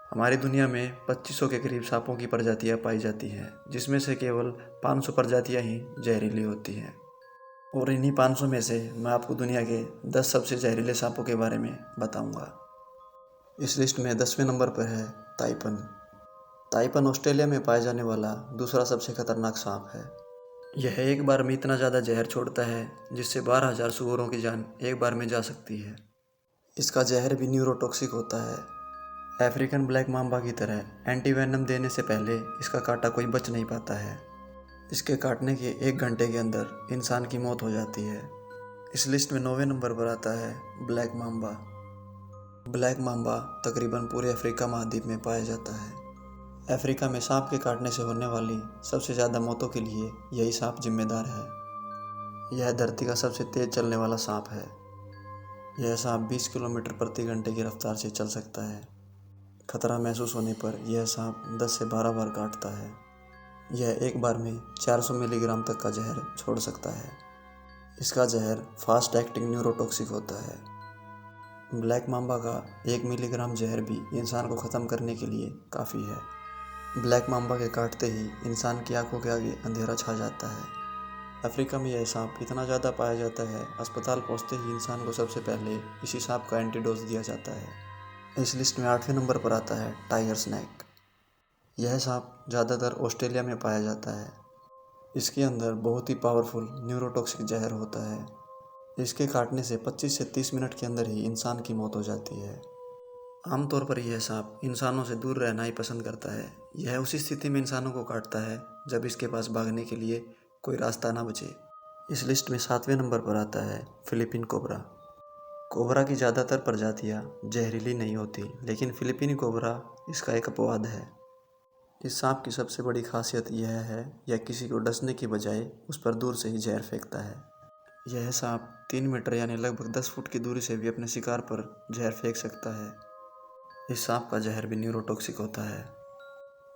हमारी दुनिया में 2500 के करीब सांपों की प्रजातियां पाई जाती हैं, जिसमें से केवल 500 प्रजातियां ही जहरीली होती हैं। और इन्हीं 500 में से मैं आपको दुनिया के 10 सबसे जहरीले सांपों के बारे में बताऊंगा। इस लिस्ट में 10वें नंबर पर है ताइपन। ताइपन ऑस्ट्रेलिया में पाया जाने वाला दूसरा सबसे खतरनाक सांप है। यह एक बार में इतना ज़्यादा जहर छोड़ता है जिससे 12,000 सूअरों की जान एक बार में जा सकती है। इसका जहर भी न्यूरोटॉक्सिक होता है। अफ्रीकन ब्लैक मांबा की तरह एंटीवेनम देने से पहले इसका काटा कोई बच नहीं पाता है। इसके काटने के 1 घंटे के अंदर इंसान की मौत हो जाती है। इस लिस्ट में 9वें नंबर पर आता है ब्लैक मांबा। ब्लैक मांबा तकरीबन पूरे अफ्रीका महाद्वीप में पाया जाता है। अफ्रीका में सांप के काटने से होने वाली सबसे ज़्यादा मौतों के लिए यही सांप जिम्मेदार है। यह धरती का सबसे तेज़ चलने वाला सांप है। यह सांप 20 किलोमीटर प्रति घंटे की रफ्तार से चल सकता है। खतरा महसूस होने पर यह सांप 10 से 12 बार काटता है। यह एक बार में 400 मिलीग्राम तक का जहर छोड़ सकता है। इसका जहर फास्ट एक्टिंग न्यूरोटॉक्सिक होता है। ब्लैक मांबा का 1 मिलीग्राम जहर भी इंसान को ख़त्म करने के लिए काफ़ी है। ब्लैक मांबा के काटते ही इंसान की आंखों के आगे अंधेरा छा जाता है। अफ्रीका में यह सांप इतना ज़्यादा पाया जाता है, अस्पताल पहुंचते ही इंसान को सबसे पहले इसी सांप का एंटीडोज दिया जाता है। इस लिस्ट में 8वें नंबर पर आता है टाइगर स्नैक। यह सांप ज़्यादातर ऑस्ट्रेलिया में पाया जाता है। इसके अंदर बहुत ही पावरफुल न्यूरोटॉक्सिक जहर होता है। इसके काटने से 25 से 30 मिनट के अंदर ही इंसान की मौत हो जाती है। आमतौर पर यह सांप इंसानों से दूर रहना ही पसंद करता है। यह उसी स्थिति में इंसानों को काटता है जब इसके पास भागने के लिए कोई रास्ता ना बचे। इस लिस्ट में 7वें नंबर पर आता है फिलीपीन कोबरा। कोबरा की ज़्यादातर प्रजातियां जहरीली नहीं होती, लेकिन फिलीपीनी कोबरा इसका एक अपवाद है। इस सांप की सबसे बड़ी खासियत यह है, यह किसी को डसने की बजाय उस पर दूर से ही जहर फेंकता है। यह सांप 3 मीटर यानी लगभग 10 फुट की दूरी से भी अपने शिकार पर जहर फेंक सकता है। इस सांप का जहर भी न्यूरोटॉक्सिक होता है।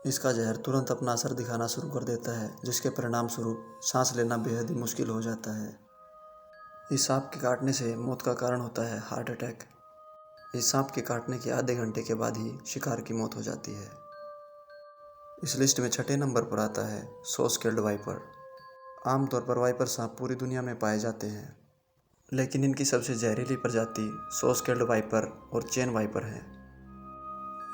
इसका जहर तुरंत अपना असर दिखाना शुरू कर देता है, जिसके परिणाम स्वरूप सांस लेना बेहद ही मुश्किल हो जाता है। इस सांप के काटने से मौत का कारण होता है हार्ट अटैक। इस सांप के काटने के आधे घंटे के बाद ही शिकार की मौत हो जाती है। इस लिस्ट में 6ठे नंबर पर आता है सो स्केल्ड वाइपर। आमतौर पर वाइपर सांप पूरी दुनिया में पाए जाते हैं, लेकिन इनकी सबसे जहरीली प्रजाति सो स्केल्ड वाइपर और चेन वाइपर है।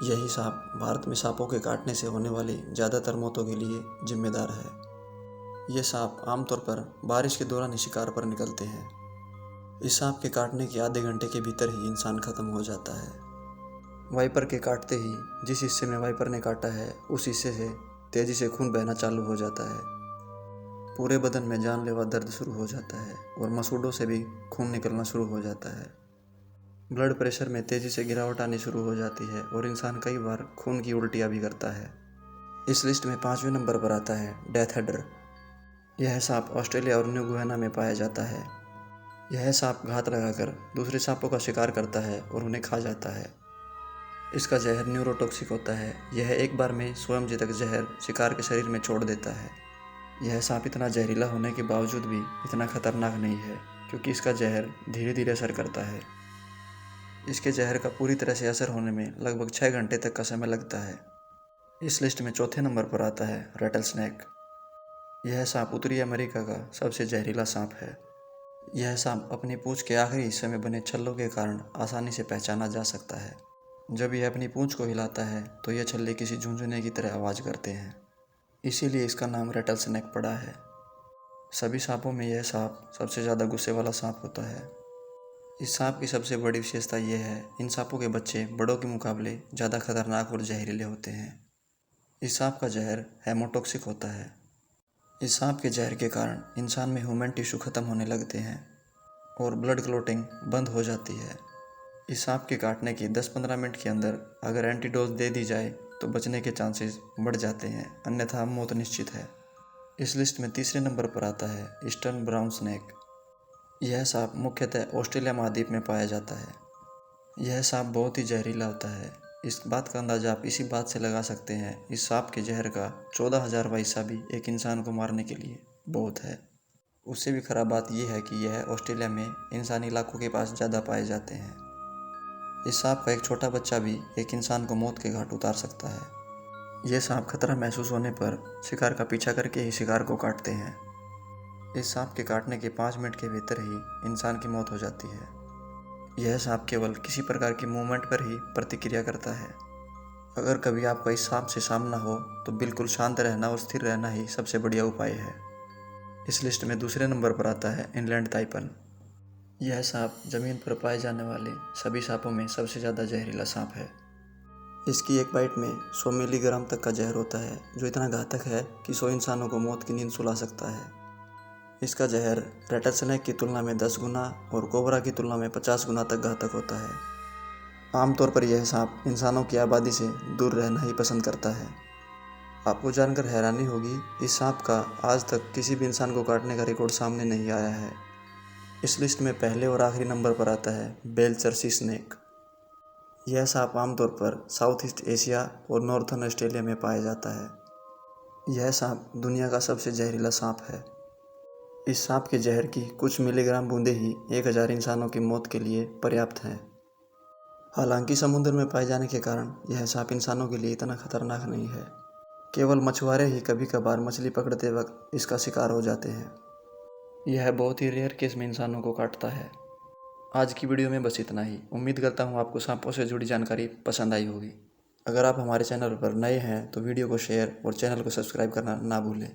यही सांप भारत में सांपों के काटने से होने वाली ज़्यादातर मौतों के लिए जिम्मेदार है। ये सांप आमतौर पर बारिश के दौरान ही शिकार पर निकलते हैं। इस सांप के काटने के आधे घंटे के भीतर ही इंसान खत्म हो जाता है। वाइपर के काटते ही जिस हिस्से में वाइपर ने काटा है उस हिस्से से तेज़ी से खून बहना चालू हो जाता है। पूरे बदन में जानलेवा दर्द शुरू हो जाता है और मसूड़ों से भी खून निकलना शुरू हो जाता है। ब्लड प्रेशर में तेज़ी से गिरावट आनी शुरू हो जाती है और इंसान कई बार खून की उल्टियाँ भी करता है। इस लिस्ट में 5वें नंबर पर आता है डेथ हेडर। यह सांप ऑस्ट्रेलिया और न्यू गुयाना में पाया जाता है। यह सांप घात लगाकर दूसरे सांपों का शिकार करता है और उन्हें खा जाता है। इसका जहर न्यूरोटॉक्सिक होता है। यह एक बार में स्वयं तक जहर शिकार के शरीर में छोड़ देता है। यह सांप इतना जहरीला होने के बावजूद भी इतना खतरनाक नहीं है, क्योंकि इसका जहर धीरे धीरे असर करता है। इसके जहर का पूरी तरह से असर होने में लगभग 6 घंटे तक का समय लगता है। इस लिस्ट में 4थे नंबर पर आता है रेटल स्नैक। यह सांप उत्तरी अमेरिका का सबसे जहरीला सांप है। यह सांप अपनी पूंछ के आखिरी हिस्से में बने छल्लों के कारण आसानी से पहचाना जा सकता है। जब यह अपनी पूंछ को हिलाता है तो यह छल्ले किसी झुनझुने की तरह आवाज़ करते हैं, इसीलिए इसका नाम रेटल स्नैक पड़ा है। सभी सांपों में यह सांप सबसे ज़्यादा गुस्से वाला सांप होता है। इस सांप की सबसे बड़ी विशेषता यह है, इन सांपों के बच्चे बड़ों के मुकाबले ज़्यादा खतरनाक और जहरीले होते हैं। इस सांप का जहर हेमोटॉक्सिक होता है। इस सांप के जहर के कारण इंसान में ह्यूमन टिश्यू खत्म होने लगते हैं और ब्लड क्लॉटिंग बंद हो जाती है। इस सांप के काटने के 10-15 मिनट के अंदर अगर एंटीडोज दे दी जाए तो बचने के चांसेस बढ़ जाते हैं, अन्यथा मौत निश्चित है। इस लिस्ट में 3रे नंबर पर आता है ईस्टर्न ब्राउन स्नैक। यह सांप मुख्यतः ऑस्ट्रेलिया महाद्वीप में पाया जाता है। यह सांप बहुत ही जहरीला होता है। इस बात का अंदाज़ा आप इसी बात से लगा सकते हैं, इस सांप के जहर का 14,000वां हिस्सा भी एक इंसान को मारने के लिए बहुत है। उससे भी खराब बात यह है कि यह ऑस्ट्रेलिया में इंसानी इलाकों के पास ज़्यादा पाए जाते हैं। इस सांप का एक छोटा बच्चा भी एक इंसान को मौत के घाट उतार सकता है। यह सांप खतरा महसूस होने पर शिकार का पीछा करके ही शिकार को काटते हैं। इस सांप के काटने के 5 मिनट के भीतर ही इंसान की मौत हो जाती है। यह सांप केवल किसी प्रकार की मूवमेंट पर ही प्रतिक्रिया करता है। अगर कभी आपका इस सांप से सामना हो तो बिल्कुल शांत रहना और स्थिर रहना ही सबसे बढ़िया उपाय है। इस लिस्ट में दूसरे नंबर पर आता है इनलैंड ताइपन। यह सांप जमीन पर पाए जाने वाले सभी सांपों में सबसे ज़्यादा जहरीला सांप है। इसकी एक बाइट में 100 मिलीग्राम तक का जहर होता है, जो इतना घातक है कि 100 इंसानों को मौत की नींद सुला सकता है। इसका जहर रेटर स्नेक की तुलना में 10 गुना और कोबरा की तुलना में 50 गुना तक घातक होता है। आमतौर पर यह सांप इंसानों की आबादी से दूर रहना ही पसंद करता है। आपको जानकर हैरानी होगी, इस सांप का आज तक किसी भी इंसान को काटने का रिकॉर्ड सामने नहीं आया है। इस लिस्ट में पहले और आखिरी नंबर पर आता है बेलचर्सी स्नेक। यह सांप आमतौर पर साउथ ईस्ट एशिया और नॉर्थर्न ऑस्ट्रेलिया में पाया जाता है। यह सांप दुनिया का सबसे जहरीला सांप है। इस सांप के जहर की कुछ मिलीग्राम बूंदें ही 1000 इंसानों की मौत के लिए पर्याप्त हैं। हालांकि समुद्र में पाए जाने के कारण यह सांप इंसानों के लिए इतना खतरनाक नहीं है। केवल मछुआरे ही कभी कभार मछली पकड़ते वक्त इसका शिकार हो जाते हैं। यह बहुत ही रेयर केस में इंसानों को काटता है। आज की वीडियो में बस इतना ही। उम्मीद करता हूँ आपको सांपों से जुड़ी जानकारी पसंद आई होगी। अगर आप हमारे चैनल पर नए हैं तो वीडियो को शेयर और चैनल को सब्सक्राइब करना ना भूलें।